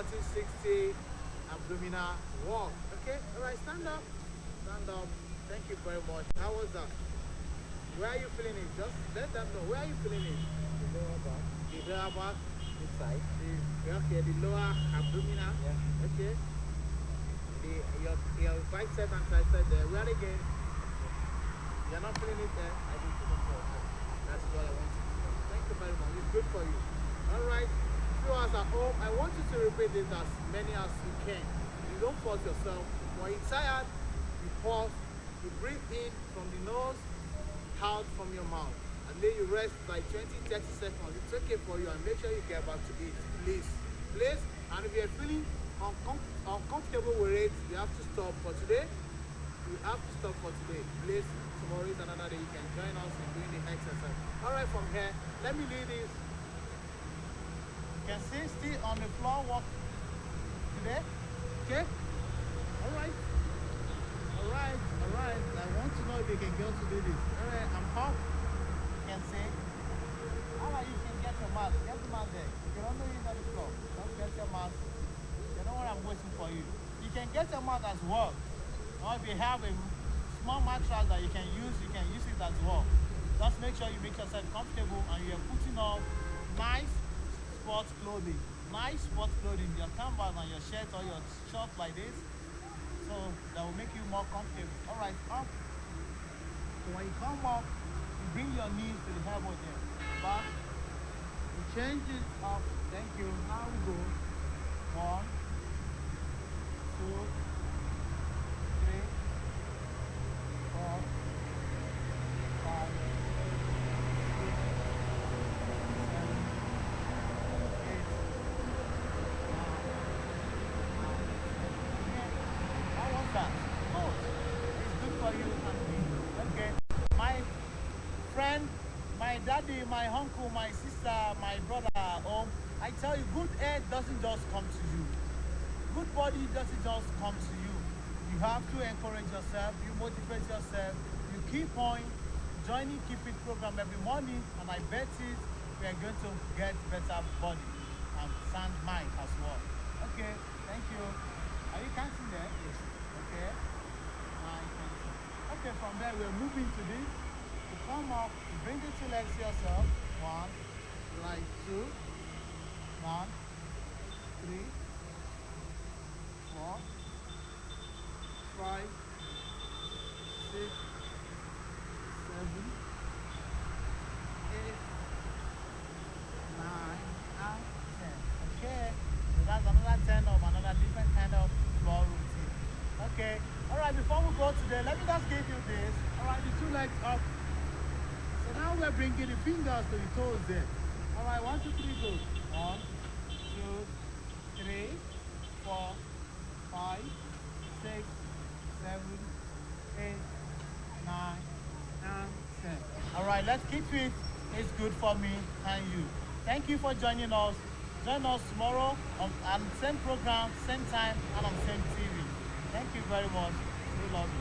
conservative 60 abdominal walk. Okay, all right, stand up, stand up. Thank you very much. How was that? Where are you feeling it? Just let them know. Where are you feeling it? The lower back, The lower back. this side. Okay, the lower abdominal. Yeah. Okay. Your bicep and tricep there. Where again? You're not feeling it there. I did to the floor. That's what I want you to know. Thank you very much. It's good for you. All right. Viewers at home, I want you to repeat this as many as you can. You don't force yourself. When you're tired, you pause. You breathe in from the nose, out from your mouth, and then you rest like 20-30 seconds. It's okay for you, and make sure you get back to it, please. And if you're feeling uncomfortable with it, you have to stop for today. Please. Tomorrow is another day. You can join us in doing the exercise. All right, from here, let me lead this. You can see still on the floor walk today. Okay. All right. I want to know if you can go to do this. All right, I'm up. You can see. All right, you can get your mat. Get the mat there. You can only use on the floor. Don't get your mat. You know what I'm waiting for you. You can get your mat as well. Or if you have a small mattress that you can use it as well. Just make sure you make yourself comfortable and you're putting on nice sports clothing. Your canvas and your shirt or your shorts like this. So that will make you more comfortable. All right, up. So when you come up, you bring your knees to the elbow there. Back. You change it up. Thank you. Now we go. 1, 2, 3, 4, 5, 6, 7, 8, 9, 10. How was that? Good. It's good for you and me. Okay. My friend, my daddy, my uncle, my sister, my brother are home. I tell you, good health doesn't just come to you. Good body doesn't just come to you. You have to encourage yourself, you motivate yourself, you keep on joining Keep It program every morning, and I bet it we are going to get better body and sound mind as well. Okay, thank you. Are you counting there? Yes. Okay. Okay, from there we're moving to this. To come up, you bring the two legs to yourself. 1, like 2, 1, 3, 4, 5, 6, 7, 8, 9, and 10. Okay, so that's another 10 of another different kind of floor routine. Okay, all right, before we go today, let me just give you this. All right, the two legs up. So now we're bringing the fingers to the toes there. All right, 1, 2, 3, go. 1, 2, 3, 4, 5, 6, 7, 8, 9, and 10. All right, let's keep it. It's good for me and you. Thank you for joining us. Join us tomorrow on the same program, same time, and on same TV. Thank you very much. We love you.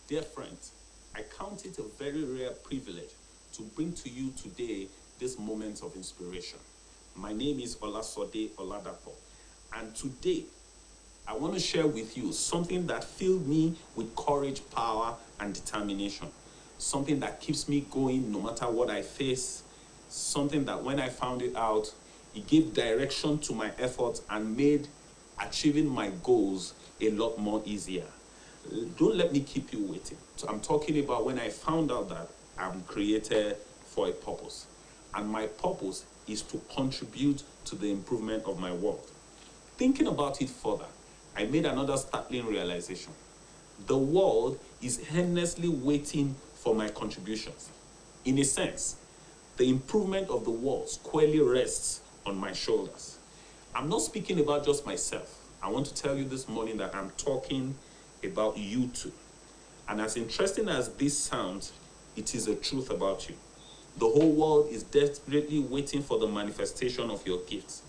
Dear friends, I count it a very rare privilege to to bring to you today this moment of inspiration. My name is Olasode Oladapo, and today I want to share with you something that filled me with courage, power, and determination. Something that keeps me going no matter what I face. Something that when I found it out, it gave direction to my efforts and made achieving my goals a lot more easier. Don't let me keep you waiting. So I'm talking about when I found out that I'm created for a purpose. And my purpose is to contribute to the improvement of my world. Thinking about it further, I made another startling realization. The world is endlessly waiting for my contributions. In a sense, the improvement of the world squarely rests on my shoulders. I'm not speaking about just myself. I want to tell you this morning that I'm talking about you too. And as interesting as this sounds, it is the truth about you. The whole world is desperately waiting for the manifestation of your gifts.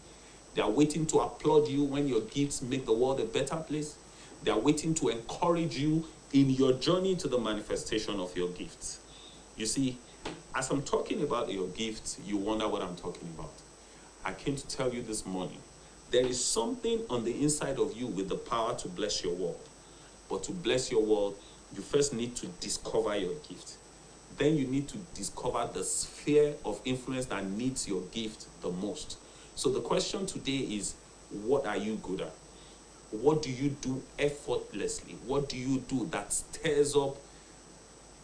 They are waiting to applaud you when your gifts make the world a better place. They are waiting to encourage you in your journey to the manifestation of your gifts. You see, as I'm talking about your gifts, you wonder what I'm talking about. I came to tell you this morning, there is something on the inside of you with the power to bless your world. But to bless your world, you first need to discover your gift. Then you need to discover the sphere of influence that needs your gift the most. So the question today is, what are you good at? What do you do effortlessly? What do you do that stirs up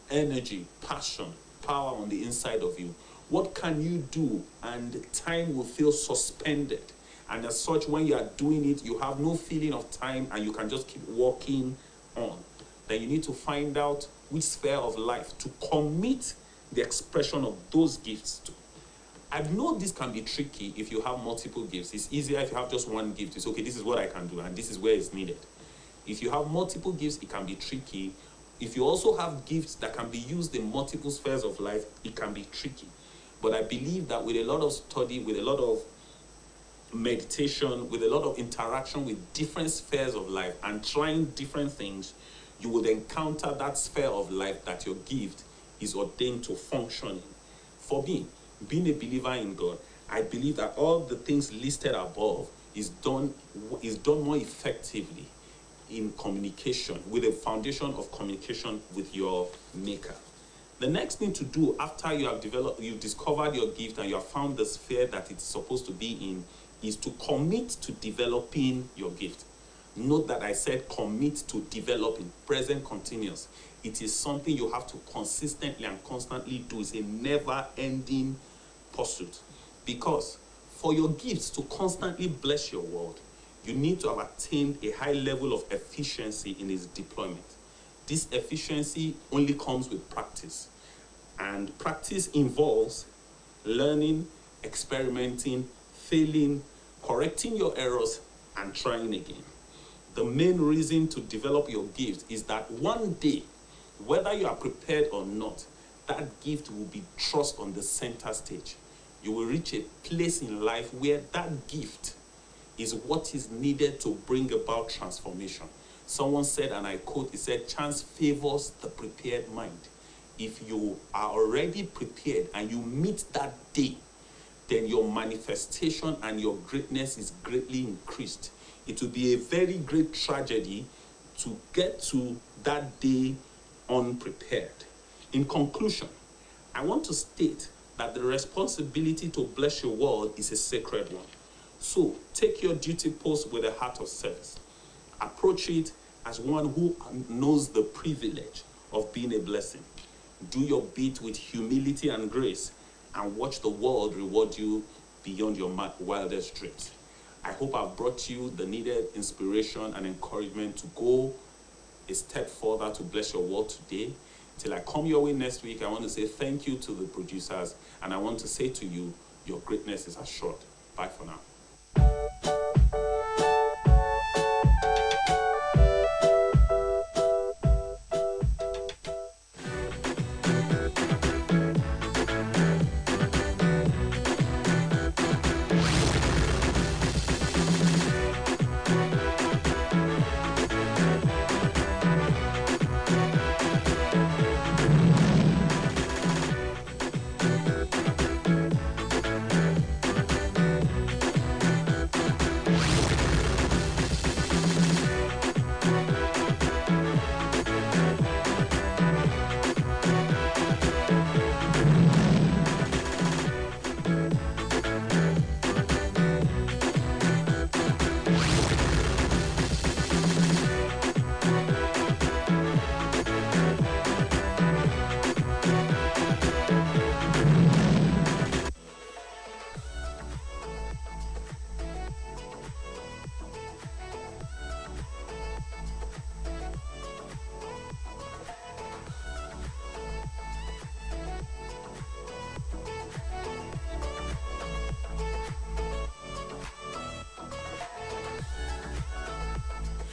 energy, passion, power on the inside of you? What can you do and time will feel suspended? And as such, when you are doing it, you have no feeling of time and you can just keep walking on. Then you need to find out which sphere of life to commit the expression of those gifts to. I know this can be tricky if you have multiple gifts. It's easier if you have just one gift. It's okay, this is what I can do and this is where it's needed. If you have multiple gifts, it can be tricky. If you also have gifts that can be used in multiple spheres of life, it can be tricky. But I believe that with a lot of study, with a lot of meditation, with a lot of interaction with different spheres of life and trying different things, you will encounter that sphere of life that your gift is ordained to function in. For me, being a believer in God, I believe that all the things listed above is done more effectively in communication, with a foundation of communication with your maker. The next thing to do after you've discovered your gift and you have found the sphere that it's supposed to be in, is to commit to developing your gift. Note that I said commit to developing, present continuous. It is something you have to consistently and constantly do. It's a never-ending pursuit. Because for your gifts to constantly bless your world, you need to have attained a high level of efficiency in its deployment. This efficiency only comes with practice. And practice involves learning, experimenting, failing, correcting your errors, and trying again. The main reason to develop your gift is that one day, whether you are prepared or not, that gift will be thrust on the center stage. You will reach a place in life where that gift is what is needed to bring about transformation. Someone said, and I quote, he said, "Chance favors the prepared mind." If you are already prepared and you meet that day, then your manifestation and your greatness is greatly increased. It will be a very great tragedy to get to that day unprepared. In conclusion, I want to state that the responsibility to bless your world is a sacred one. So take your duty post with a heart of service. Approach it as one who knows the privilege of being a blessing. Do your bit with humility and grace, and watch the world reward you beyond your wildest dreams. I hope I've brought you the needed inspiration and encouragement to go a step further to bless your world today. Till I come your way next week, I want to say thank you to the producers, and I want to say to you, your greatness is assured. Bye for now.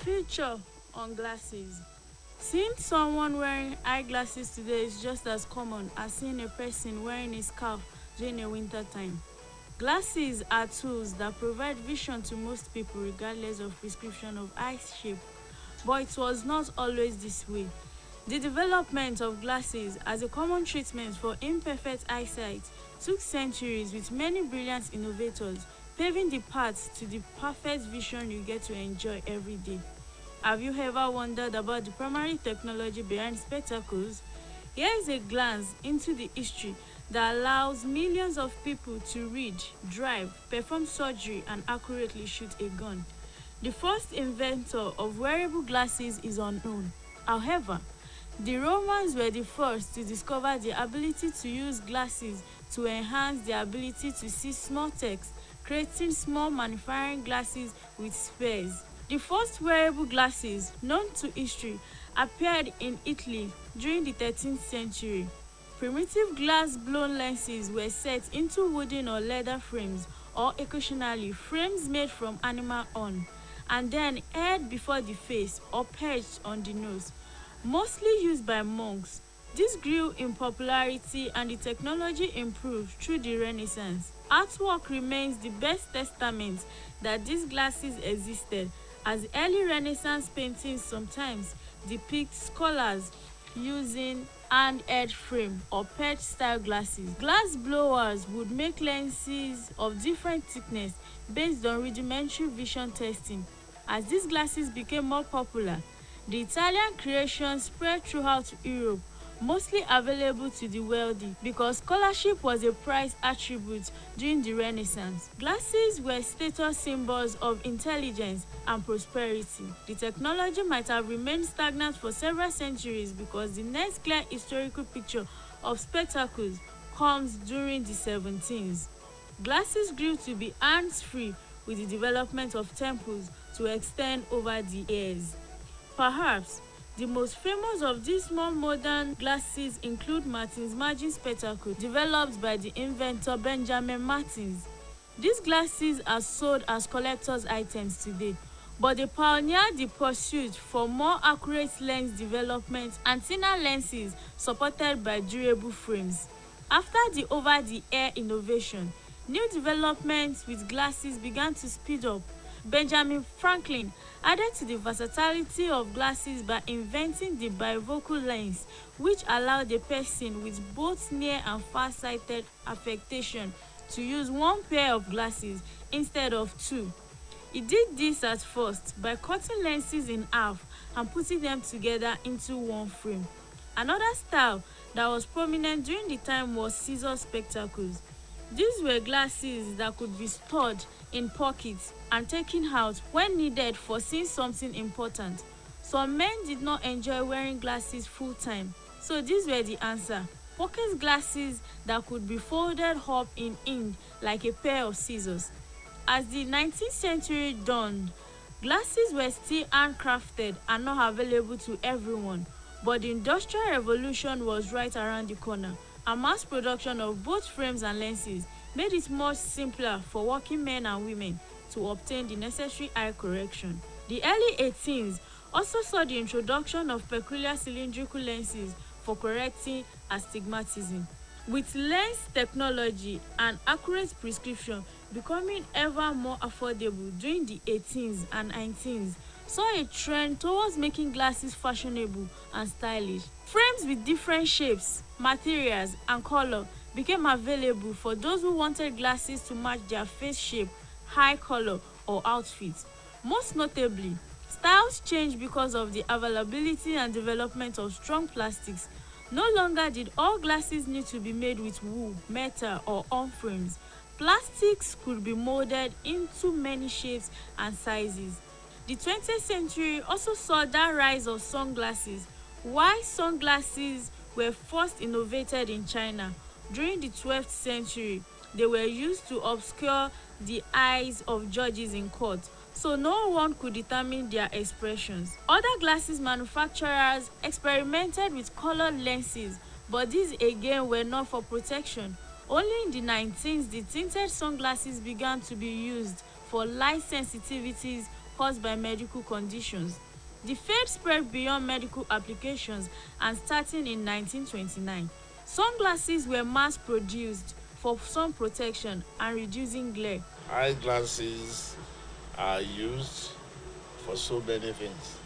Future on glasses. Seeing someone wearing eyeglasses today is just as common as seeing a person wearing a scarf during a winter time. Glasses are tools that provide vision to most people regardless of prescription of eye shape, but it was not always this way. The development of glasses as a common treatment for imperfect eyesight took centuries with many brilliant innovators paving the path to the perfect vision you get to enjoy every day. Have you ever wondered about the primary technology behind spectacles? Here is a glance into the history that allows millions of people to read, drive, perform surgery, and accurately shoot a gun. The first inventor of wearable glasses is unknown. However, the Romans were the first to discover the ability to use glasses to enhance their ability to see small text, creating small magnifying glasses with spheres. The first wearable glasses known to history appeared in Italy during the 13th century. Primitive glass-blown lenses were set into wooden or leather frames, or occasionally frames made from animal horn, and then held before the face or perched on the nose. Mostly used by monks, this grew in popularity and the technology improved through the Renaissance. Artwork remains the best testament that these glasses existed, as early Renaissance paintings sometimes depict scholars using hand-held frame or perch style glasses. Glass blowers would make lenses of different thickness based on rudimentary vision testing. As these glasses became more popular, the Italian creation spread throughout Europe, mostly available to the wealthy because scholarship was a prized attribute during the Renaissance. Glasses were status symbols of intelligence and prosperity. The technology might have remained stagnant for several centuries because the next clear historical picture of spectacles comes during the 17th. Glasses grew to be hands-free with the development of temples to extend over the years. Perhaps the most famous of these more modern glasses include Martin's margin spectacles, developed by the inventor Benjamin Martins. These glasses are sold as collector's items today, but they pioneered the pursuit for more accurate lens development and thinner lenses supported by durable frames. After the over-the-air innovation, new developments with glasses began to speed up. Benjamin Franklin added to the versatility of glasses by inventing the bifocal lens, which allowed a person with both near and far-sighted affectation to use one pair of glasses instead of two. He did this at first by cutting lenses in half and putting them together into one frame. Another style that was prominent during the time was scissor spectacles. These were glasses that could be stored in pockets and taken out when needed for seeing something important. Some men did not enjoy wearing glasses full time, so these were the answer: pocket glasses that could be folded up in end like a pair of scissors. As the 19th century dawned, glasses were still handcrafted and not available to everyone, but the Industrial Revolution was right around the corner, and mass production of both frames and lenses made it much simpler for working men and women to obtain the necessary eye correction. The early 18th also saw the introduction of peculiar cylindrical lenses for correcting astigmatism. With lens technology and accurate prescription becoming ever more affordable during the 18th and 19th, saw a trend towards making glasses fashionable and stylish. Frames with different shapes, materials, and color became available for those who wanted glasses to match their face shape, eye color, or outfit. Most notably, styles changed because of the availability and development of strong plastics. No longer did all glasses need to be made with wool, metal, or on frames. Plastics could be molded into many shapes and sizes. The 20th century also saw the rise of sunglasses. While sunglasses were first innovated in China during the 12th century, they were used to obscure the eyes of judges in court, so no one could determine their expressions. Other glasses manufacturers experimented with colored lenses, but these again were not for protection. Only in the 19th, the tinted sunglasses began to be used for light sensitivities caused by medical conditions. The fade spread beyond medical applications, and starting in 1929, sunglasses were mass-produced for sun protection and reducing glare. Eyeglasses are used for so many things.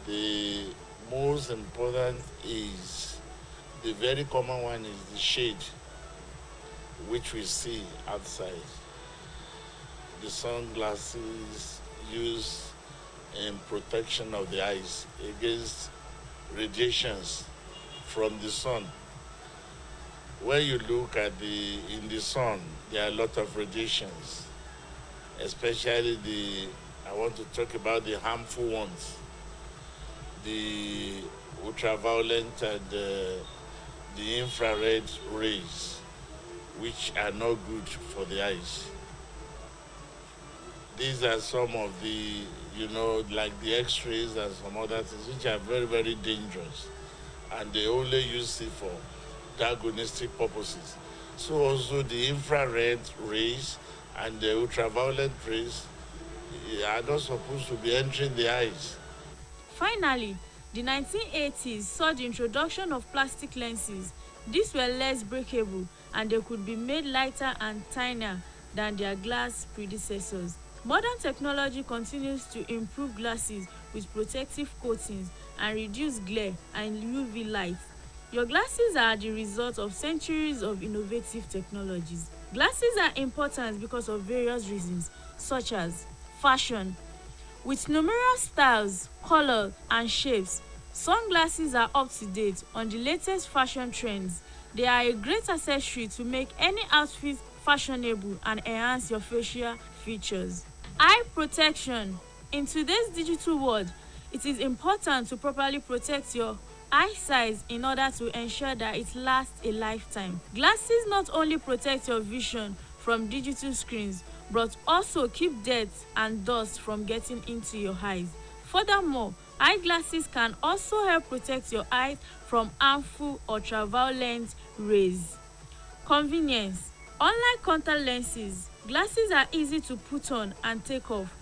The most important is, the very common one is the shade, which we see outside. The sunglasses used in protection of the eyes against radiations from the sun. When you look at in the sun, there are a lot of radiations, especially I want to talk about the harmful ones, the ultraviolet and the infrared rays, which are not good for the eyes. These are some of the, like the x-rays and some other things, which are very, very dangerous. And they only use it for diagnostic purposes. So also the infrared rays and the ultraviolet rays are not supposed to be entering the eyes. Finally, the 1980s saw the introduction of plastic lenses. These were less breakable, and they could be made lighter and tinier than their glass predecessors. Modern technology continues to improve glasses with protective coatings and reduce glare and UV light. Your glasses are the result of centuries of innovative technologies. Glasses are important because of various reasons, such as fashion. With numerous styles, colors, and shapes, sunglasses are up to date on the latest fashion trends. They are a great accessory to make any outfit fashionable and enhance your facial features. Eye protection. In today's digital world, it is important to properly protect your eyesight in order to ensure that it lasts a lifetime. Glasses not only protect your vision from digital screens, but also keep dirt and dust from getting into your eyes. Furthermore, eyeglasses can also help protect your eyes from harmful ultraviolet rays. Convenience. Unlike contact lenses, glasses are easy to put on and take off.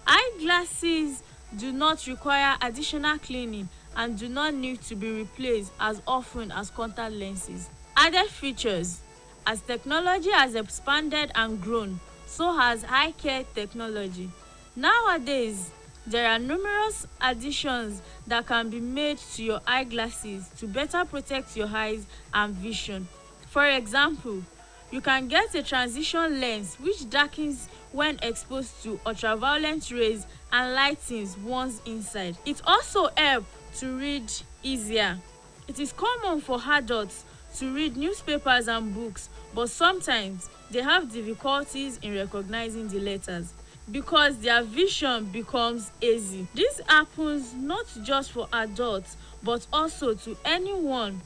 Eyeglasses do not require additional cleaning and do not need to be replaced as often as contact lenses. Added features. As technology has expanded and grown, so has eye care technology. Nowadays, there are numerous additions that can be made to your eyeglasses to better protect your eyes and vision. For example, you can get a transition lens which darkens when exposed to ultraviolet rays and lightens once inside. It also helps to read easier. It is common for adults to read newspapers and books, but sometimes they have difficulties in recognizing the letters because their vision becomes hazy. This happens not just for adults but also to anyone.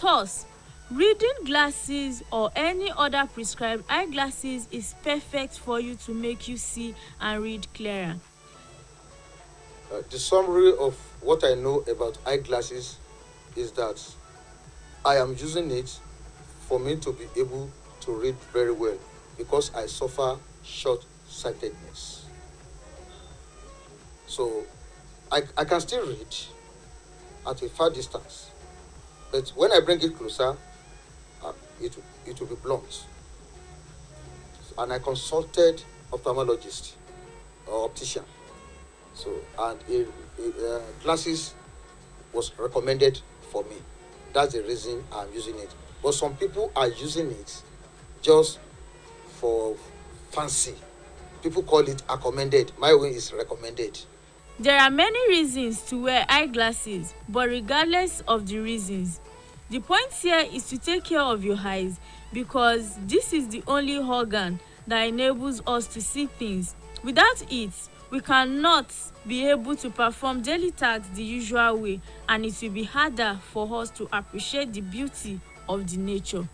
Thus, reading glasses or any other prescribed eyeglasses is perfect for you to make you see and read clearer. The summary of what I know about eyeglasses is that I am using it for me to be able to read very well because I suffer short-sightedness. So I can still read at a far distance, but when I bring it closer, it will be blunt. And I consulted ophthalmologist or optician. So, and glasses was recommended for me. That's the reason I'm using it. But some people are using it just for fancy. People call it recommended. My way is recommended. There are many reasons to wear eyeglasses, but regardless of the reasons, the point here is to take care of your eyes because this is the only organ that enables us to see things. Without it, we cannot be able to perform daily tasks the usual way, and it will be harder for us to appreciate the beauty of the nature.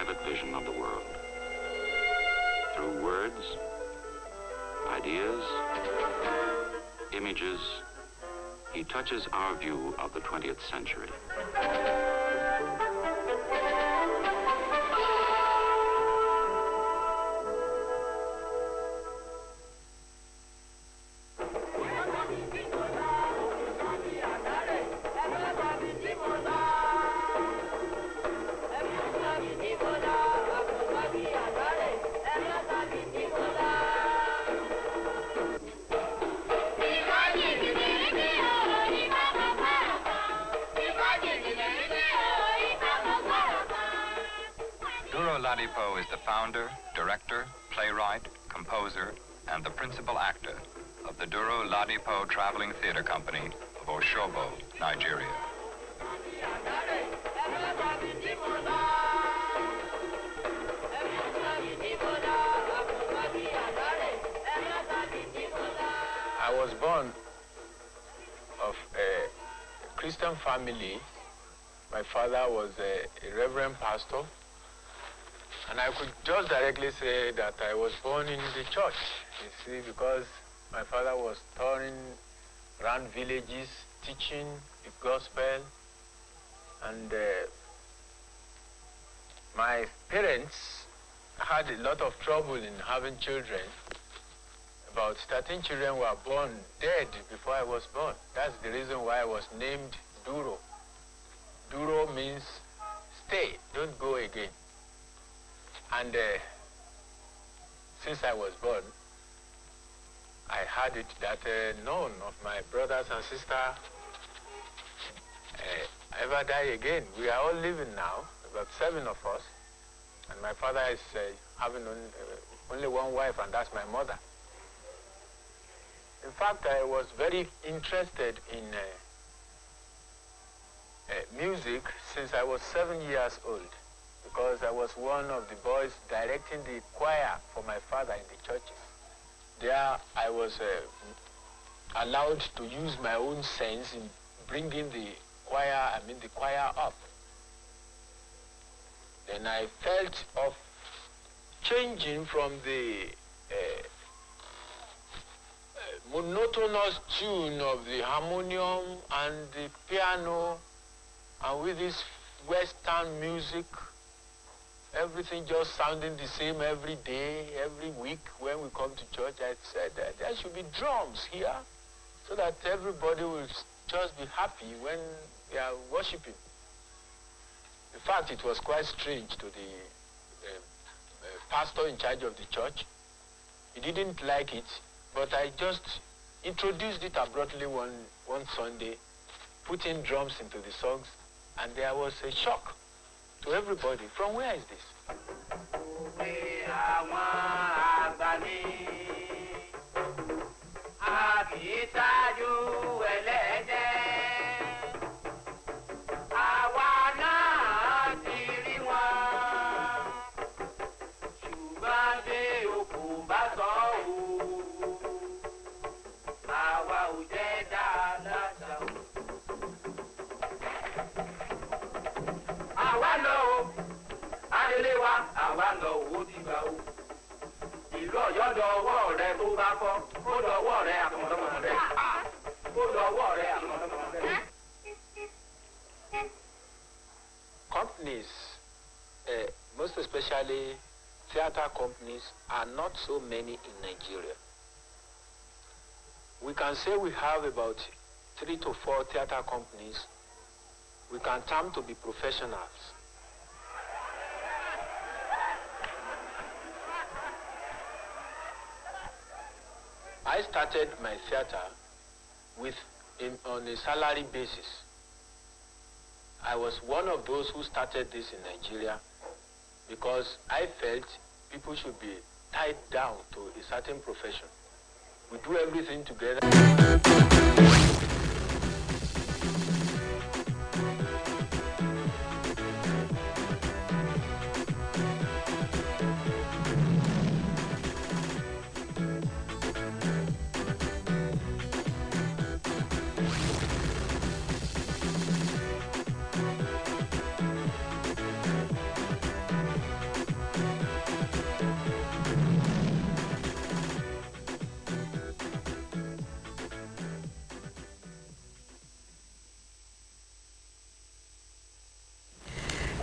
private vision of the world. Through words, ideas, images, he touches our view of the 20th century. Ladipo is the founder, director, playwright, composer, and the principal actor of the Duro Ladipo Traveling Theater Company of Osogbo, Nigeria. I was born of a Christian family. My father was a reverend pastor. And I could just directly say that I was born in the church, you see, because my father was touring around villages, teaching the gospel. And my parents had a lot of trouble in having children. About 13 children were born dead before I was born. That's the reason why I was named Duro. Duro means stay, don't go again. And since I was born, I had it that none of my brothers and sisters ever die again. We are all living now, about 7 of us. And my father is having only one wife, and that's my mother. In fact, I was very interested in music since I was 7 years old, because I was one of the boys directing the choir for my father in the churches. There I was allowed to use my own sense in bringing the choir up. Then I felt of changing from the monotonous tune of the harmonium and the piano, and with this Western music, everything just sounding the same every day, every week when we come to church. I said that there should be drums here so that everybody will just be happy when they are worshiping. In fact, it was quite strange to the pastor in charge of the church. He didn't like it, but I just introduced it abruptly one Sunday, put in drums into the songs, and there was a shock to everybody. From where is this? Companies, most especially theater companies, are not so many in Nigeria. We can say we have about 3 to 4 theater companies we can term to be professionals. I started my theater on a salary basis. I was one of those who started this in Nigeria because I felt people should be tied down to a certain profession. We do everything together.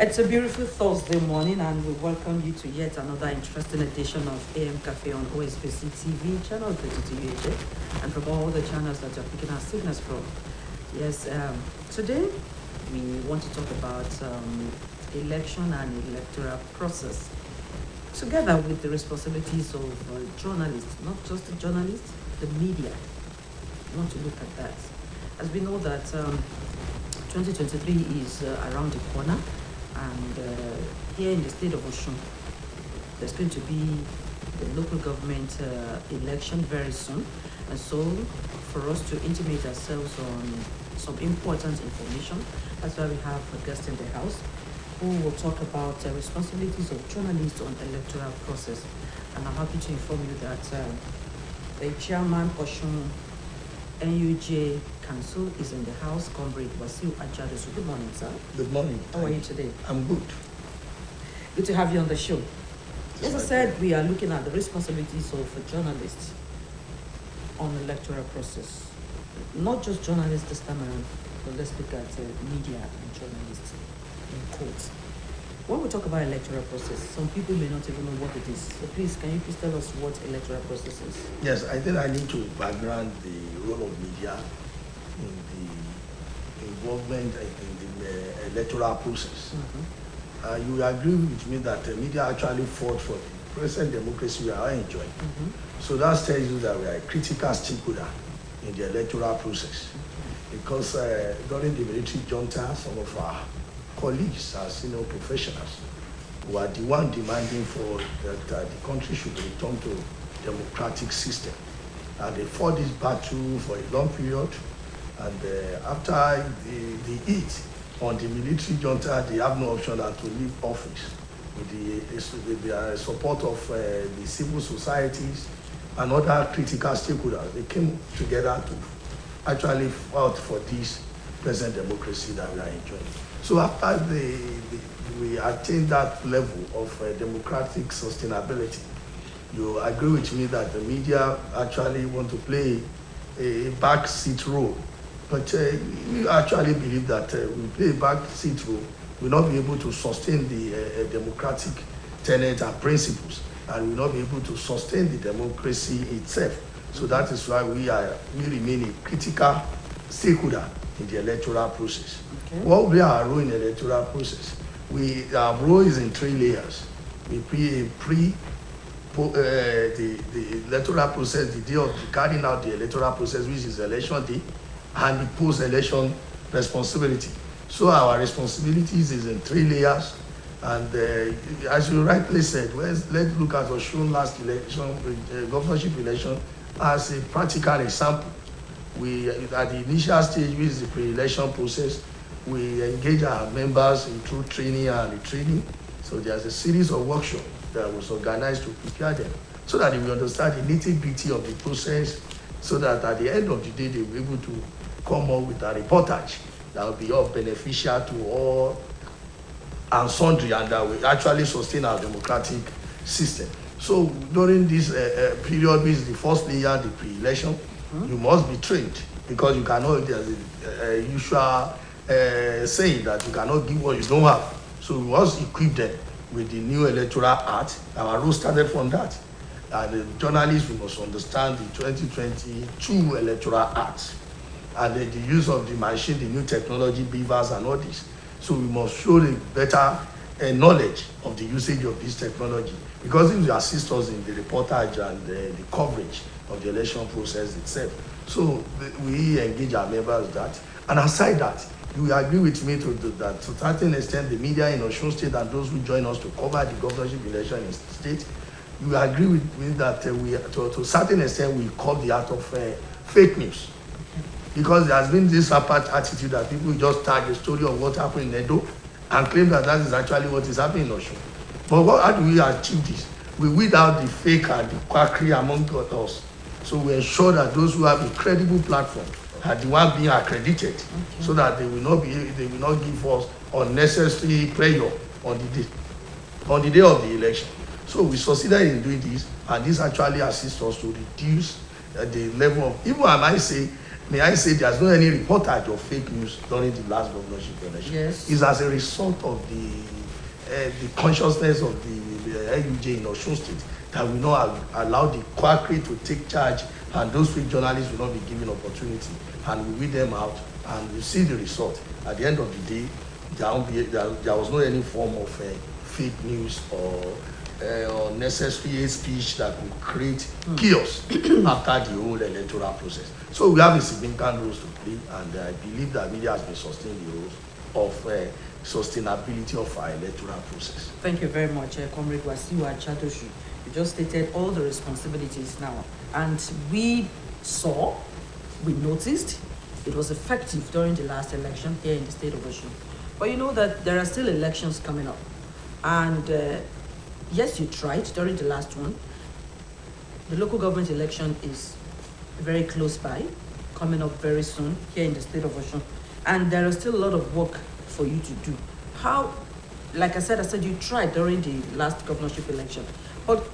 It's a beautiful Thursday morning, and we welcome you to yet another interesting edition of AM Cafe on OSBC TV, channel 32 UHF, and from all the channels that you're picking our signals from. Yes, today we want to talk about election and electoral process, together with the responsibilities of journalists, not just the journalists, the media. We want to look at that. As we know that 2023 is around the corner, and here in the state of Osun, there's going to be the local government election very soon. And so, for us to intimate ourselves on some important information, that's why we have a guest in the house who will talk about the responsibilities of journalists on electoral process. And I'm happy to inform you that the chairman Osun NUJ Council is in the house, Comrade Wasiu Ajado. So good morning, sir. Good morning. How are you today? I'm good. Good to have you on the show. As I said, we are looking at the responsibilities of journalists on electoral process. Not just journalists this time around, but let's look at media and journalists in courts. When we talk about electoral process, some people may not even know what it is. So please, can you please tell us what electoral process is? Yes, I think I need to background the role of media in the involvement in the electoral process. Mm-hmm. You agree with me that the media actually fought for the present democracy we are enjoying. Mm-hmm. So that tells you that we are a critical stakeholder in the electoral process. Mm-hmm. Because during the military junta, some of our colleagues as senior professionals who are the one demanding for that the country should return to democratic system. And they fought this battle for a long period, and after the heat on the military junta, they have no option than to leave office with the support of the civil societies and other critical stakeholders. They came together to actually fight for this present democracy that we are enjoying. So after we attain that level of democratic sustainability, you agree with me that the media actually want to play a backseat role. But we actually believe that we play a backseat role, we'll not be able to sustain the democratic tenets and principles, and we'll not be able to sustain the democracy itself. So that is why we remain a critical stakeholder in the electoral process. Okay. What will be our role in the electoral process? Our role is in 3 layers. We the electoral process, the day of carrying out the electoral process, which is election day, and the post-election responsibility. So our responsibilities is in 3 layers. And as you rightly said, let's look at Osun last election, governorship election, as a practical example. We, at the initial stage, which is the pre-election process, we engage our members in through training and retraining. So there's a series of workshops that was organized to prepare them so that they will understand the nitty-gritty of the process, so that at the end of the day, they will be able to come up with a reportage that will be of beneficial to all and sundry, and that will actually sustain our democratic system. So during this period, which is the first layer, the pre-election, you must be trained, because you cannot, there's a usual saying that you cannot give what you don't have. So we must equip them with the new electoral act. Our role started from that. And the journalists, we must understand the 2022 electoral act and the use of the machine, the new technology, beavers and all this. So we must show the better knowledge of the usage of this technology, because it will assist us in the reportage and the coverage of the election process itself. So we engage our members with that. And aside that, you will agree with me that to a certain extent, the media in Osun State and those who join us to cover the governorship election in the state, you will agree with me that to a certain extent, we call the art of fake news. Because there has been this apart attitude that people just tag a story of what happened in Edo and claim that that is actually what is happening in Osun. But how do we achieve this? We weed out the fake and the quackery among us. So we ensure that those who have a credible platform are the ones being accredited, so that they will not give us unnecessary pressure on the day of the election. So we succeeded in doing this, and this actually assists us to reduce the level of, even I might say, may I say there's no any reportage of fake news during the last governorship election. Yes. It's as a result of the consciousness of the LUJ in Osun State that we not allow the quackery to take charge, and those fake journalists will not be given opportunity, and we weed them out, and we see the result. At the end of the day, there was no any form of fake news or unnecessary hate speech that would create chaos after the whole electoral process. So we have a significant role to play, and I believe that media has been sustaining the role of sustainability of our electoral process. Thank you very much, Comrade Wasiwa Chadoshu. You just stated all the responsibilities now, and we noticed it was effective during the last election here in the state of Osun. But you know that there are still elections coming up, and yes, you tried during the last one. The local government election is very close by, coming up very soon here in the state of Osun, and there is still a lot of work for you to do. How, like I said you tried during the last governorship election, but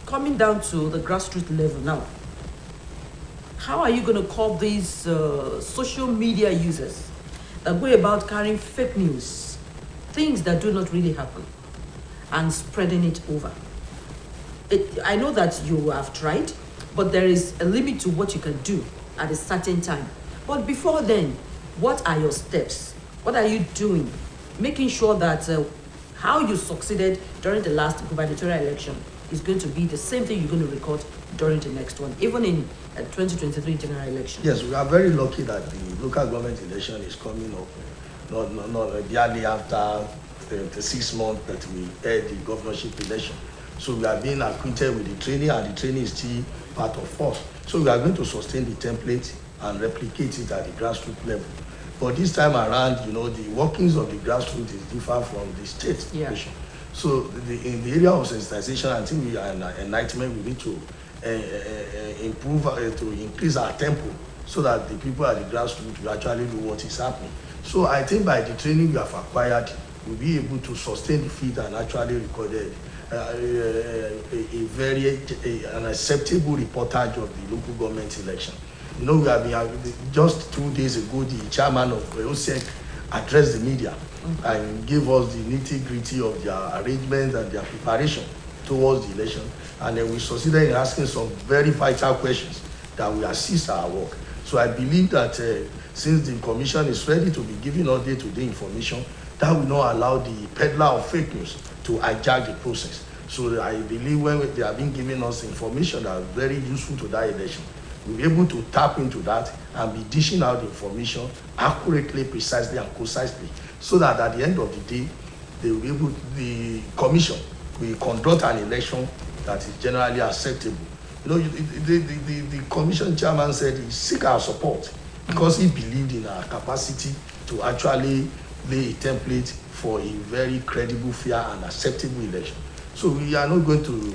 coming down to the grassroots level now, how are you going to curb these social media users that go about carrying fake news, things that do not really happen, and spreading it over? I know that you have tried, but there is a limit to what you can do at a certain time. But before then, what are your steps? What are you doing? Making sure that how you succeeded during the last gubernatorial election is going to be the same thing you're going to record during the next one, even in 2023 general election. Yes, we are very lucky that the local government election is coming up not barely after the 6 months that we had the governorship election. So we are being acquainted with the training, and the training is still part of us. So we are going to sustain the template and replicate it at the grassroots level. But this time around, you know, the workings of the grassroots is different from the state situation. So in the area of sensitization, I think we are enlightenment. We need to improve, to increase our tempo, so that the people at the grassroots will actually know what is happening. So I think by the training we have acquired, we'll be able to sustain the feed and actually record an acceptable reportage of the local government election. You know, we have been just 2 days ago, the chairman of OSEC addressed the media and gave us the nitty-gritty of their arrangements and their preparation towards the election. And then we succeeded in asking some very vital questions that will assist our work. So I believe that since the commission is ready to be giving us day-to-day information, that will not allow the peddler of fake news to hijack the process. So I believe when they have been giving us information that is very useful to that election, we'll be able to tap into that and be dishing out the information accurately, precisely, and concisely, so that at the end of the day, they will be able, the commission will conduct an election that is generally acceptable. You know, the commission chairman said he seek our support because he believed in our capacity to actually lay a template for a very credible, fair, and acceptable election. So we are not going to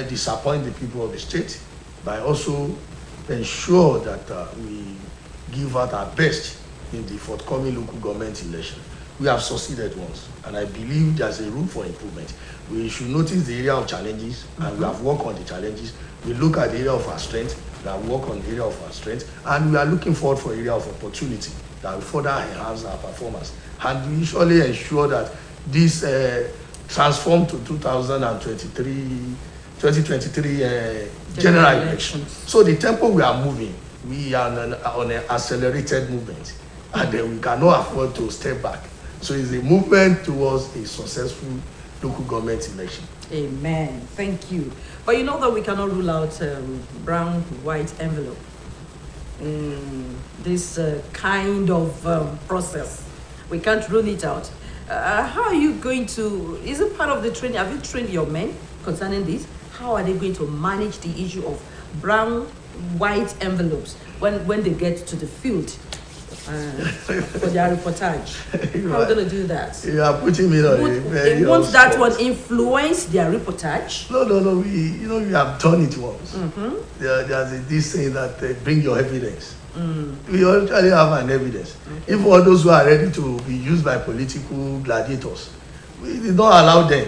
disappoint the people of the state by also ensure that we give out our best in the forthcoming local government election. We have succeeded once, and I believe there's a room for improvement. We should notice the area of challenges, and we have worked on the challenges. We look at the area of our strength, we have worked on the area of our strength, and we are looking forward for area of opportunity that will further enhance our performance. And we usually ensure that this transform to 2023 general elections. So the tempo we are moving, we are on an accelerated movement, and we cannot afford to step back. So it's a movement towards a successful local government election. Amen. Thank you. But you know that we cannot rule out brown, white envelope. This kind of process. We can't rule it out. How are you going to, is it part of the training? Have you trained your men concerning this? How are they going to manage the issue of brown, white envelopes when they get to the field for their reportage? How are we going to do that? You are putting me on a very won't that one influence their reportage? No. We have done it once. There's this saying that bring your evidence. We actually have an evidence. If all those who are ready to be used by political gladiators, we did not allow them,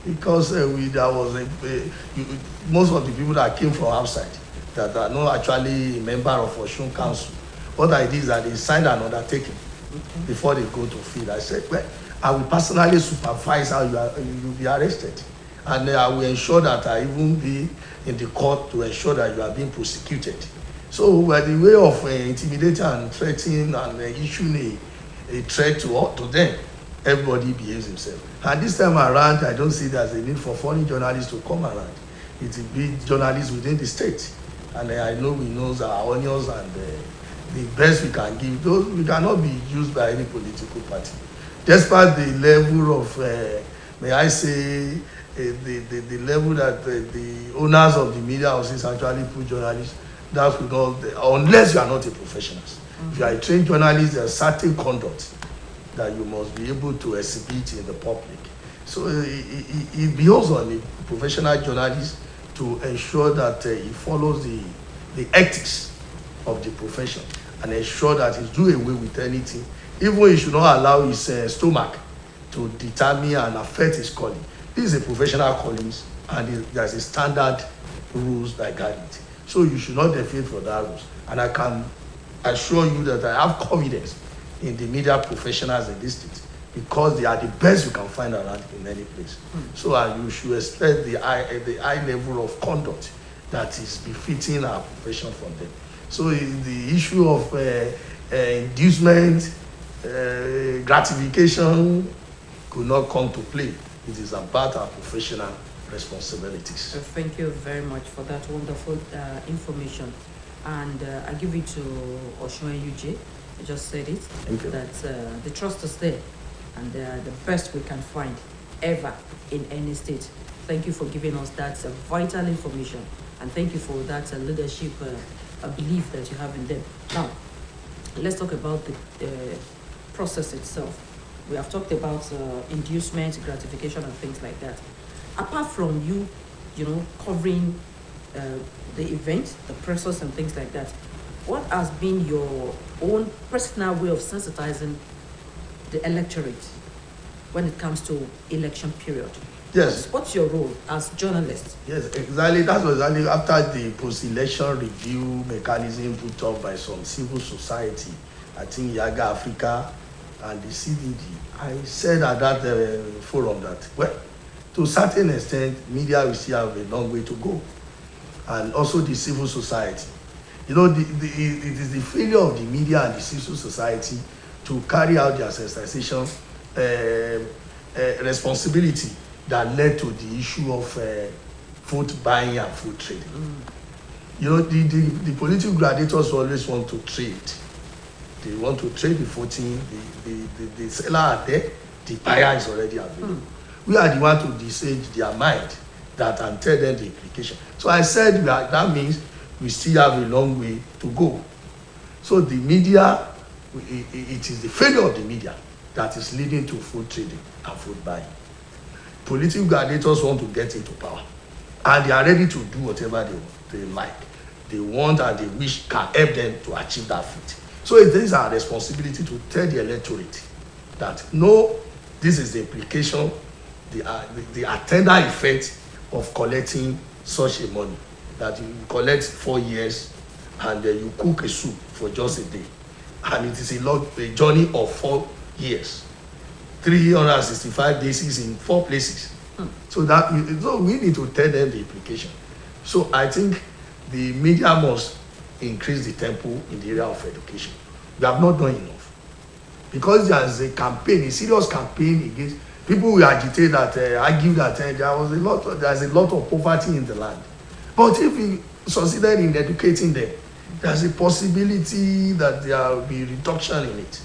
because there was most of the people that came from outside that are not actually a member of Osun Council What I did is that they signed an undertaking before they go to field. I said, well, I will personally supervise how you will be arrested. And I will ensure that I even be in the court to ensure that you are being prosecuted. So by the way of intimidating and threatening and issuing a threat to them, everybody behaves himself. And this time around, I don't see there's a need for foreign journalists to come around. It will be journalists within the state. And I know we know our onions and the best we can give. Those we cannot be used by any political party. Despite the level of, may I say, the level that the owners of the media houses actually put journalists, that's because unless you are not a professional. If you are a trained journalist, there are certain conduct that you must be able to exhibit in the public. So it behoves on the professional journalist to ensure that he follows the ethics of the profession and ensure that he's do away with anything. Even he should not allow his stomach to determine and affect his calling. This is a professional calling, and there's a standard rules that guide it. So you should not deviate from that rules. And I can assure you that I have confidence in the media professionals in this state because they are the best you can find around in any place. So you should expect the high level of conduct that is befitting our profession from them. So the issue of inducement, gratification could not come to play. It is about our professional responsibilities. Thank you very much for that wonderful information. And I give it to Oshun UJ. I just said it. Thank you. That the trust is there, and they are the best we can find ever in any state. Thank you for giving us that vital information, and thank you for that leadership belief that you have in them. Now, let's talk about the process itself. We have talked about inducement, gratification, and things like that. Apart from you, covering the event, the process, and things like that, what has been your own personal way of sensitizing the electorate when it comes to election period? Yes. What's your role as journalist? Yes, exactly. That was exactly after the post-election review mechanism put up by some civil society, I think Yaga Africa and the CDD. I said at that forum that, well, to a certain extent, media will still have a long way to go. And also the civil society. It is the failure of the media and the civil society to carry out their sensitization responsibility that led to the issue of vote buying and vote trading. The political gladiators always want to trade. They want to trade the voting, the seller are there, the buyer is already available. We are the one to decide their mind that and tell them the implication. So I said that means we still have a long way to go. So the media, it is the failure of the media that is leading to vote trading and vote buying. Political gladiators want to get into power, and they are ready to do whatever they like. They want and they wish can help them to achieve that feat. So it is our responsibility to tell the electorate that no, this is the implication, the attendant effect of collecting such a money, that you collect 4 years and you cook a soup for just a day, and it is a journey of 4 years, 365 days in 4 places. So we need to tell them the implication. So I think the media must increase the tempo in the area of education. We have not done enough because there is a campaign, a serious campaign against people who agitate that argue that there's a lot of poverty in the land. But if we succeeded in educating them, there's a possibility that there will be reduction in it.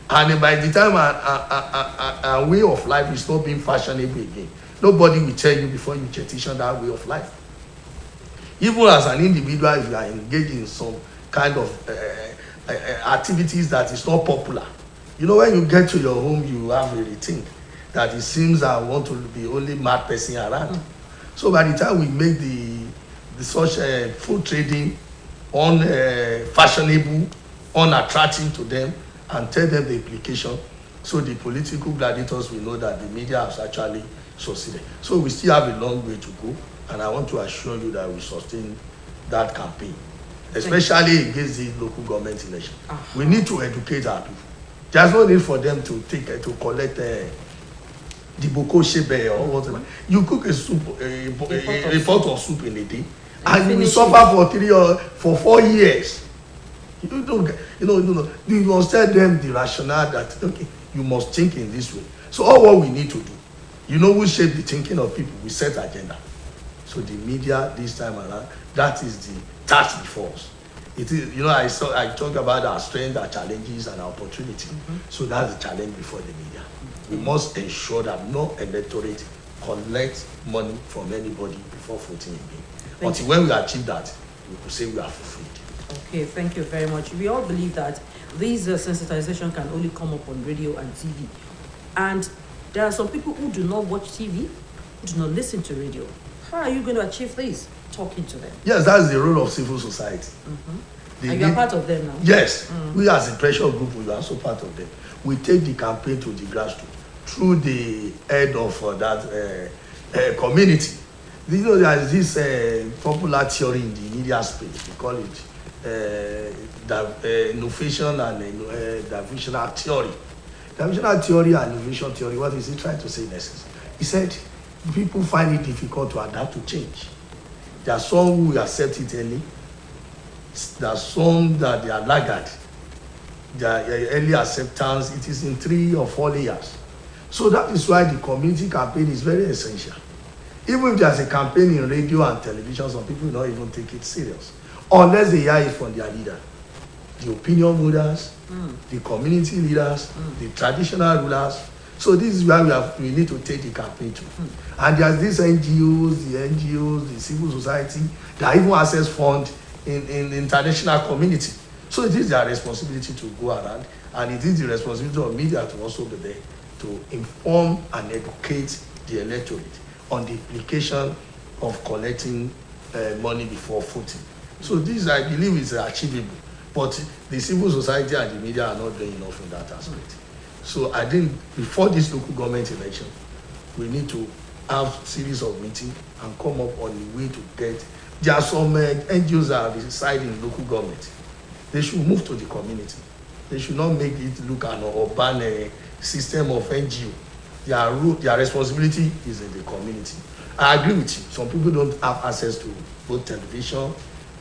And by the time a way of life is not being fashionable again, nobody will tell you before you petition that way of life. Even as an individual, if you are engaged in some kind of activities that is not popular, when you get to your home, you have a rethink that it seems I want to be only mad person around. So by the time we make the such food trading fashionable, unattractive to them, and tell them the implication, so the political gladiators will know that the media has actually succeeded. So we still have a long way to go, and I want to assure you that we sustain that campaign. especially against the local government election. We need to educate our people. There's no need for them to collect the boko shebe or whatever. You cook a soup, a pot of soup in a day, and you will suffer for 4 years. You must tell them the rationale that okay, you must think in this way. So all what we need to do, we shape the thinking of people. We set agenda. So the media this time around, that is the task before us. It is, I talk about our strength, our challenges, and our opportunity. So that's the challenge before the media. We must ensure that no electorate collects money from anybody before voting again. Until when we achieve that, we could say we are fulfilled. Okay, thank you very much. We all believe that this sensitization can only come up on radio and TV. And there are some people who do not watch TV, who do not listen to radio. How are you going to achieve this? Talking to them. Yes, that's the role of civil society. And you are part of them now? Yes. We as a pressure group, we are also part of them. We take the campaign to the grassroots through the head of that community. There is this popular theory in the media space. We call it innovation and divisional theory. Divisional theory and innovation theory, what is he trying to say in essence? He said people find it difficult to adapt to change. There are some who accept it early. There are some that they are laggard. Their early acceptance, it is in 3 or 4 layers. So that is why the community campaign is very essential. Even if there's a campaign in radio and television, some people will not even take it serious. Unless they hear it from their leader. The opinion voters, the community leaders, the traditional rulers. So this is where we need to take the campaign to. And there's these NGOs, the civil society, that even access fund in the international community. So it is their responsibility to go around, and it is the responsibility of media to also be there to inform and educate the electorate on the implication of collecting money before voting. So this, I believe, is achievable. But the civil society and the media are not doing enough in that aspect. So I think before this local government election, we need to have a series of meetings and come up on the way to get. There are some NGOs that reside in local government. They should move to the community. They should not make it look an urban system of NGO. Their responsibility is in the community. I agree with you. Some people don't have access to both television,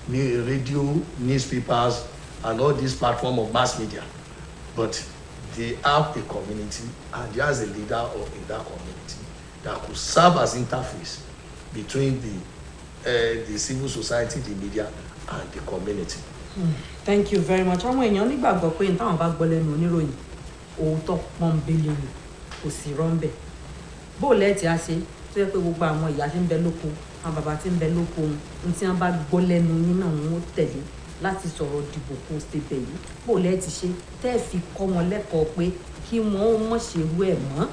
radio, newspapers, and all these platforms of mass media. But they have a community, and there's a leader in that community that could serve as interface between the civil society, the media, and the community. Thank you very much. Àwọn èèyàn nígbàgbọ́ pé táwọn bá gbọ́ lẹ́nu oníròyìn òótọ́ pọ́nbélé ni kò sí rọ́ńbẹ̀. Bó lẹ́ẹ̀tì á ṣe tó yẹ pé gbogbo àwọn ìyá tí ń bẹ lóko àwọn bàbá tí ń bẹ lóko ohun tí wọ́n bá gbọ́ lẹ́nu yín náà wọ́n tẹ̀lé láti sọ̀rọ̀ dìbò kó ṣe bẹ̀ yìí. Bó lẹ́ẹ̀tì ṣe tẹ́ ẹ fi kọ́ wọn lẹ́kọ̀ọ́ pé kí wọ́n mọ̀ ṣe irú ẹ̀ mọ́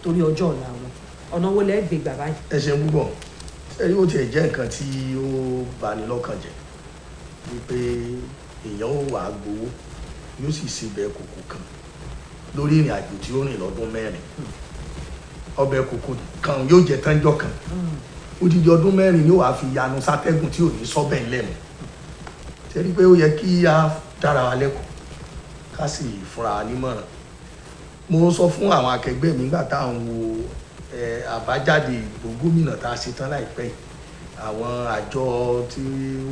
torí ọjọ́ ọ̀la wọn. Ọ̀nà wo lẹ́ẹ̀ gbé gbà báyìí? Ẹ ṣeun púpọ̀. Ẹ̀rí ó tiẹ̀ jẹ́ nǹkan tí ó bani lọ́kàn jẹ́ wípé èèyàn ó wà á gbowó yóò sì ṣe bẹ́ẹ̀ kòkó kan lórí ìrìn àjò tí ó rìn lọ́dún 4. Ọbẹ̀ kòkó kan yóò jẹ tánjọ́ kan. Odidi ọdún 4 ni ó wàá fi yanu sátẹ́gùn tí ò ní sọ́bẹ̀ ńlẹ̀ mọ́. Ṣé rí pé ó yẹ kí a dára wa lẹ́kọ̀ọ́ ká sì fúnra wa nímọ̀ràn. Mo sọ fún àwọn akẹgbẹ́ mi nígbà táwọn wo àbájáde ìbò gómìnà tá a ṣe tán láìpẹ́ yìí. Àwọn àjọ tí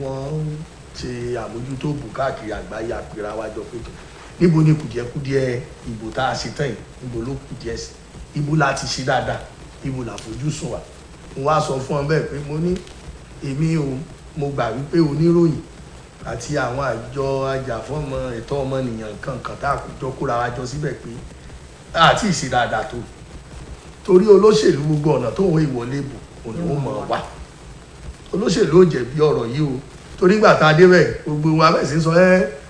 wọ́n ṣe àmójútó bù káàkiri àgbáyé àpèrà wájọ pé tó níbo ni kùdìẹ̀kùdìẹ̀ ìbò tá a ṣe tán yìí, níbo ló kù díẹ̀ sí, ibo la ti ṣe dáadáa, ibo la fojúsùn wa. Mo wá sọ fún ọ bẹ́ẹ̀ pé mo ní èmi mo gbà wípé oníròyìn àti àwọn àjọ ajàfọ́mọ ẹ̀tọ́ ọmọnìyàn kankan tá a kò jọ kóra wa jọ síbẹ̀ pé àti ìṣe dáadáa tó torí olóṣèlú gbogbo ọ̀nà tó ń ìwọlé bò òun ló mọ̀ wá. Olóṣèlú ò jẹ̀bi ọ̀rọ̀ yìí o torí gbà tá a débẹ̀ gbogbo wa bẹ̀ sí sọ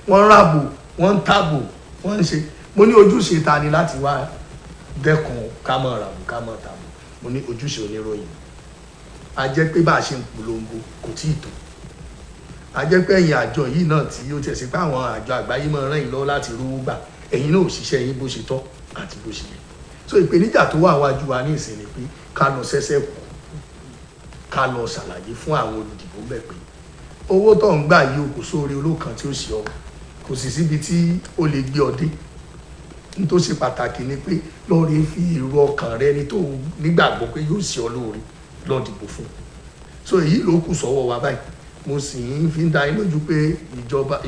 wọ́n ń ràbò wọ́n ń tàbò wọ́n ń ṣe. Mo ní ojúṣe ta ni láti wá dẹ́kun ká mọ̀ ràbò ká mọ̀ tàbò. Mo ní ojúṣe oníròyìn. A jẹ́ pé bá a ṣe ń polongo kò tí ì tó. A jẹ́ pé ẹ̀yin àjọ yìí náà tí ó tẹ̀ sí pé àwọn àjọ àgbáyé máa ràn yín lọ́wọ́ láti rówó gbà ẹ̀yin náà ò ṣiṣẹ́ yín bó ṣe tọ́ àti bó ṣe yẹ. So ìpèníjà tó wà wájú wa ní ìsìn ni pé ká lọ sẹ́sẹ́ kù ká lọ ṣàlàyé fún àwọn olùdìbò bẹ̀ pé owó tó ń gbà yìí kò sóore olókan tí ó ṣe ọ kò sì síbi tí ó lè gbé ọ dé ní tó ṣe pàtàkì ni pé lọ́ọ̀rẹ́ fi èrò ọkàn rẹ ní tó nígbàgbọ́ pé yóò ṣe ọ lóore lọ dìbò fún so èyí ló kù sọ́wọ́ wa báyìí mo sì ń fi ń dá yín lójú pé ìjọba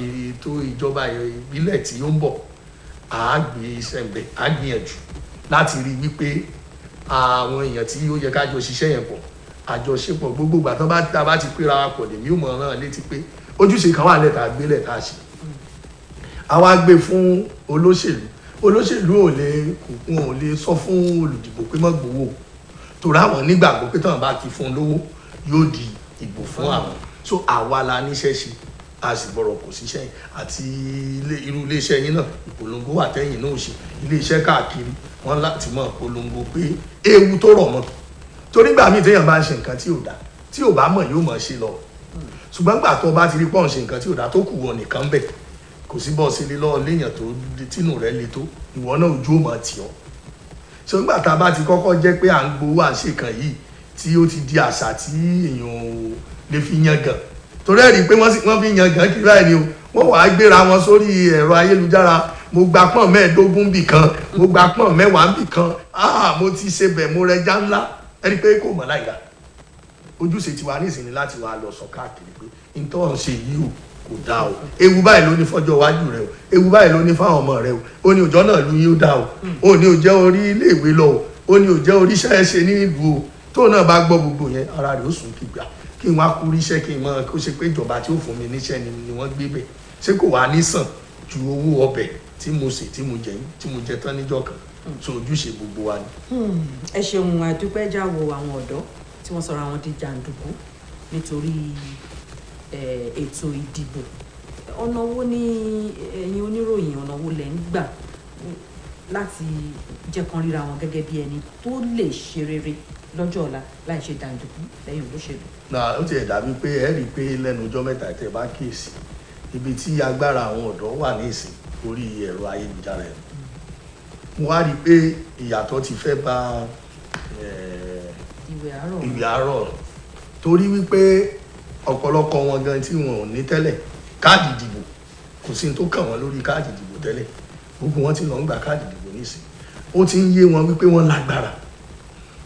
ìbílẹ̀ tí ó ń bọ̀ á gbé iṣẹ́ ń bẹ á gbìyànjú láti rí wípé àwọn èèyàn tí ó yẹ kájọ ṣiṣẹ́ yẹn pọ̀ àjọṣepọ̀ gbogbo ìgbà tán bá ti péra wa pọ̀ lèmi ò mọ̀ ràn létí pé ojúṣe kan wà lẹ́tà gbélẹ̀ tá a ṣe àwa gbé fún olóṣèlú ò lè sọ fún olùdìbò pé má gbowó torí àwọn nígbàgbọ́ pé táwọn bá ti fún un lówó yóò di ìbò fún àwọn so àwa la níṣẹ́ ṣe a sì gbọ́dọ̀ kò síṣẹ́ àti irú iléeṣẹ́ yín náà ìpolongo wà tẹ́yìn náà ṣe iléeṣẹ́ káàkiri wọ́n láti mọ̀ polongo pé ewu tó rọ̀ mọ́ torí gbà míì téèyàn bá ń ṣe nǹkan tí ò dá tí ò bá mọ̀ yóò mọ̀ ṣe lọ ṣùgbọ́n gbà tó bá ti rí pọ́n ṣe nǹkan tí ò dá tó kù wọ nìkan bẹ̀ kò sí bọ́ọ̀sì lílọ́ léèyàn tó tínú rẹ̀ le tó ìwọ náà ojú ò mọ̀ tì ọ́ ṣé nígbà tá a bá ti kọ́kọ́ jẹ́ pé à ń gbowó àṣekàn yìí tí ó ti di àṣà tí èèyàn ò lè fi yan gàn torí ẹ̀rí pé wọ́n fi yan gàn kiri báyìí ni o wọ́n wàá gbéra wọn sórí ẹ̀rọ ayélujára mo gba pọ́n 15 bì kan mo gba pọ́n 10 bì kan mo ti ṣe bẹ̀ mo rẹja ńlá ẹni pé kò mọ̀ láìda ojúṣe tiwa nísìnyí láti wàá lọ sọ káàkiri pé nítorí ọ̀hún ṣe yìí o kò dáa o ewu báyìí ló ní fọ́jọ́ iwájú rẹ o ewu báyìí ló ní fáwọn ọmọ rẹ o ó ní òjọ́ náà lu yín ó dáa o ó ní òjẹ́ orí iléèwé lọ o ó ní òjẹ́ oríṣẹ́ ṣe nílùú o tóun náà bá gbọ́ gbogbo yẹn ara rẹ̀ ó sùn kígbà kí n wá kú ríṣẹ́ kí n mọ kó ṣe pé ìjọba tí ó fún mi níṣẹ́ ni wọ́n gbé bẹ̀ ṣé kò wá ní sàn ju owó ọbẹ̀ tí mo sè tí mo jẹ tán níjọ́ kan so ojúṣe gbogbo wa ni. ẹ ṣeun àdúpẹ́ jáwọ́ àwọn ọ̀dọ́ tí wọ́n sọ̀rọ̀ àwọn di jàǹdùkú nítorí ètò ìdìbò ọ̀nà wo ni ẹ̀yin oníròyìn ọ̀nà wo lẹ̀ ń gbà láti jẹ́ kan ríra wọn gẹ́gẹ́ bí ẹni tó lè ṣe rere lọ́jọ́ ọ̀la láì ṣe jàǹdùkú lẹ́yìn olóṣèlú. ó ti ẹ̀ dàbí pé ẹ rí i pé lẹ́nu ọjọ́ mẹ́ta tẹ́ bá kíyèsí ibi tí agbára àwọn ọ̀dọ́ wà ní ìsìn orí ẹ̀rọ ayélujára ẹ̀ mo wá rí i pé ìyàtọ̀ ti fẹ́ bá ìwé àárọ̀ torí wípé ọ̀pọ̀lọpọ̀ wọn gan tí wọn ò ní tẹ́lẹ̀ káàdì ìdìbò kò sí tó kàn wọ́n lórí káàdì ìdìbò tẹ́lẹ̀ gbogbo wọn ti lọ ń gba káàdì ìdìbò nísìn ó ti ń yé wọn wípé wọ́n lágbára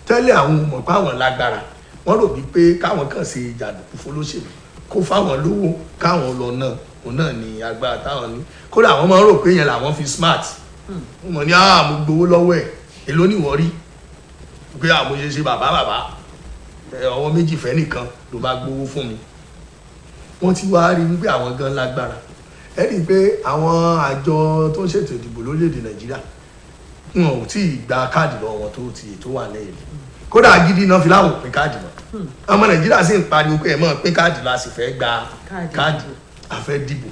tẹ́lẹ̀ àwọn ò mọ̀ pé àwọn lágbára wọ́n rò wípé káwọn kàn ṣe jàǹdùkú fólóṣèlú kó fáwọn lówó káwọn lọ náà òun náà ní agbára táwọn ní kódà àwọn máa ń rò pé yẹn làwọn fi smart wọ́n mọ̀ ní mo gbowó lọ́wọ́ ẹ̀ èló ni wọ́n rí pé mo ṣe bàbá ọwọ́ méjì fẹ́ nìkan ló bá gbowó fún mi wọ́n ti wá rí wípé àwọn gan lágbára ẹ rí i pé àwọn àjọ tó ń ṣètò ìdìbò lórílẹ̀‐èdè nàìjíríà wọn ò tí ì gba káàdì lọ́wọ́ wọn tó ti ètò wà lẹ́yìn kódà gidi náà fi láwọn pín káàdì mọ́ ọmọ nàìjíríà sì ń pariwo pé ẹ mọ̀ pín káàdì la sì fẹ́ gba káàdì àfẹ́ dìbò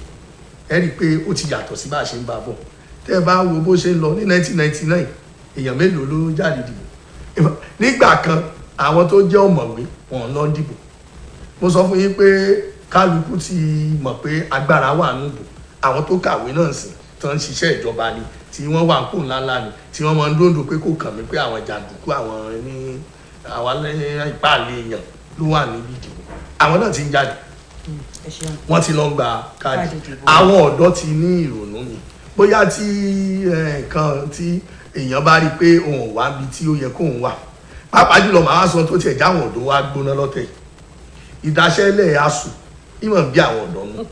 ẹ rí i pé ó ti yàtọ̀ sí bá a ṣe ń bá a bọ̀ tẹ́ ẹ bá wo bó ṣe ń lọ ní 1999 èèyàn mélòó ló jáde dìbò nígbà kan àwọn tó jẹ́ ọ̀mọ̀wé wọn lọ dìbò mo sọ fún yín pé kálukú ti mọ̀ pé agbára wà nùbò àwọn tó kàwé náà sì tó ń ṣiṣẹ́ ìjọba ni tí wọ́n wà ń pò ńláńlá ni tí wọ́n máa ń dóńdó pé kò kàn mí pé àwọn jàǹdùkú àwọn ní àwọn ìpàlẹ̀ èèyàn ló wà níbi ìdìbò àwọn náà ti ń jáde wọ́n ti lọ ń gba káàdì àwọn ọ̀dọ́ ti ní ìrònú mi bóyá tí nǹkan tí èèyàn bá rí i pé òun wà níbi tí ó yẹ kóun wà pàápàá jùlọ màá sọ tó tiẹ̀ jáwọn ọ̀dọ́ wa gbóná lọ́tẹ̀ ìdáṣẹ́lẹ̀ asù ìmọ̀ bí àwọn ọ̀dọ́ nù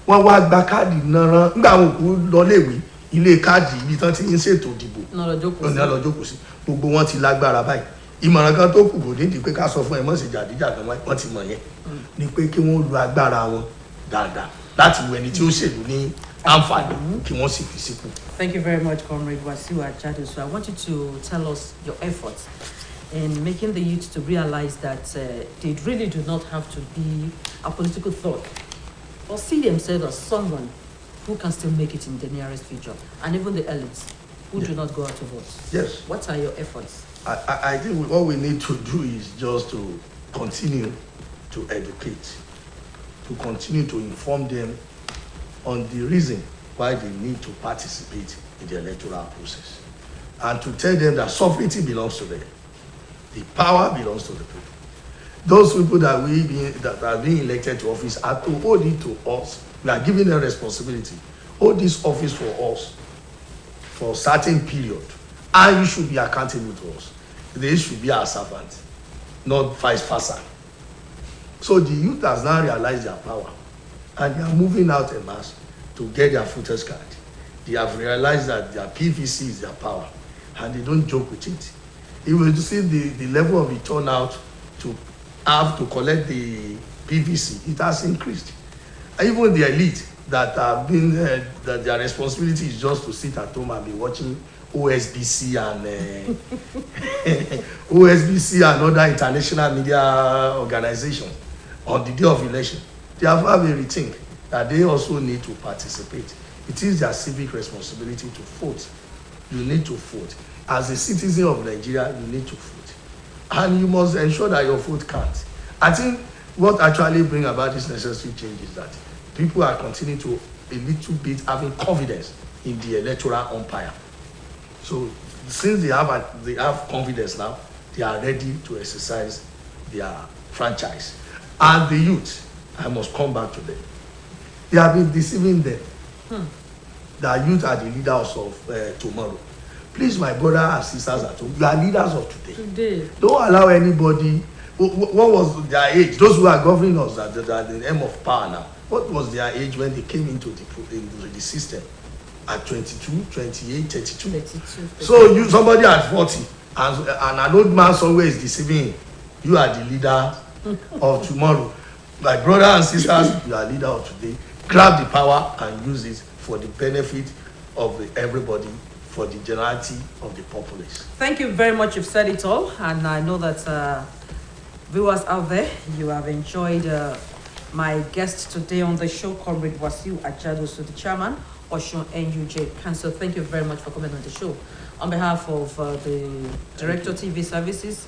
wọ́n wá gba káàdì náà nígbà àwọn òkú lọléèwé ilé káàdì ibi tán ti ń ṣètò ìdìbò náà lọ jókòó sí gbogbo wọn ti lágbára báyìí ìmọ̀ràn kan tó kù kò nídìí pé ká sọ fún ẹ mọ̀ sí jàdíjàgan wọ́n ti mọ̀ yẹn ni pé kí wọ́n lo agbára wọn dáadáa láti wo ẹni tí ó ṣèlú ní àǹfààní kí wọ́n sì fi sípò. Thank you very much, Comrade Wasiu Ajade. So I want you to tell us your efforts in making the youth to realize that they really do not have to be a political thought or see themselves as someone who can still make it in the nearest future, and even the elites who do not go out to vote. Yes. What are your efforts? I think what we need to do is just to continue to educate, to continue to inform them on the reason why they need to participate in the electoral process, and to tell them that sovereignty belongs to them. The power belongs to the people. Those people that are being elected to office are to hold it to us. We are giving them responsibility. Hold this office for us for a certain period, and you should be accountable to us. They should be our servant, not vice versa. So the youth has now realized their power, and they are moving out en masse to get their voters card. They have realized that their PVC is their power, and they don't joke with it. If you see the level of the turnout to have to collect the PVC, it has increased. Even the elite that have been, that their responsibility is just to sit at home and be watching OSBC and OSBC and other international media organizations on the day of election. They have a rethink that they also need to participate. It is their civic responsibility to vote. You need to vote. As a citizen of Nigeria, you need to vote. And you must ensure that your vote counts. I think what actually brings about this necessary change is that people are continuing to a little bit having confidence in the electoral umpire. So since they have confidence now, they are ready to exercise their franchise. And the youth, I must come back to them. They have been deceiving them. The youth are the leaders of tomorrow. Please, my brothers and sisters at home, you are leaders of today. Don't allow anybody. What was their age? Those who are governing us at the aim of power now. What was their age when they came into the system? At 22, 28, 32. So somebody at 40 and an old man somewhere is deceiving him. You are the leader of tomorrow. My brothers and sisters, you are leader of today. Grab the power and use it for the benefit of everybody, for the generality of the populace. Thank you very much. You've said it all, and I know that viewers out there, you have enjoyed my guest today on the show, Comrade Wasiu Ajado, so the chairman, Osun NUJ Council. Thank you very much for coming on the show. On behalf of the Director TV Services,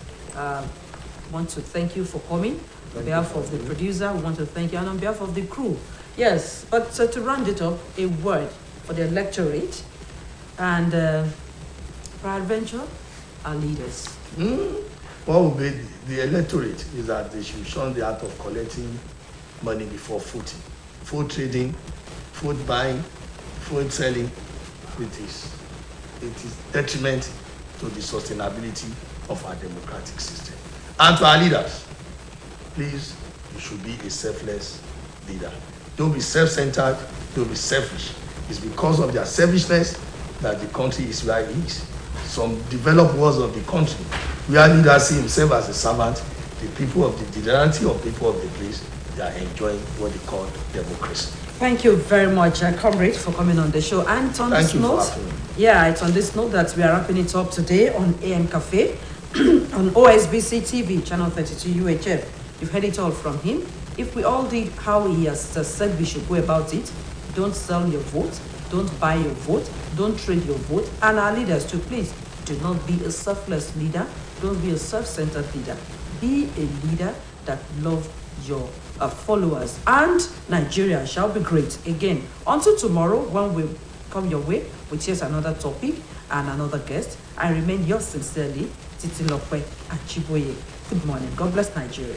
want to thank you for coming. On behalf of the producer, we want to thank you, and on behalf of the crew. Yes, but to round it up, a word for the electorate and peradventure, our leaders. What will be the electorate is that they should shun the act of collecting money before voting. Food trading, food buying, food selling, it is detriment to the sustainability of our democratic system. And to our leaders, please, you should be a selfless leader. Don't be self-centered, don't be selfish. It's because of their selfishness that the country is where it is. Some developed worlds of the country, where leaders see himself as a servant, the people of the generality of people of the place, they are enjoying what they call democracy. Thank you very much, Comrade, for coming on the show. And it's on this note, it's on this note that we are wrapping it up today on AM Cafe on OSBC TV, channel 32 UHF. You've heard it all from him. If we all did how he has said we should go about it, don't sell your vote, don't buy your vote, don't trade your vote, and our leaders too, please do not be a selfless leader, don't be a self-centered leader. Be a leader that loves your followers, and Nigeria shall be great. Again, until tomorrow when we come your way with yet another topic and another guest, I remain yours sincerely, Titi Lokwe Achiboye. Good morning. God bless Nigeria.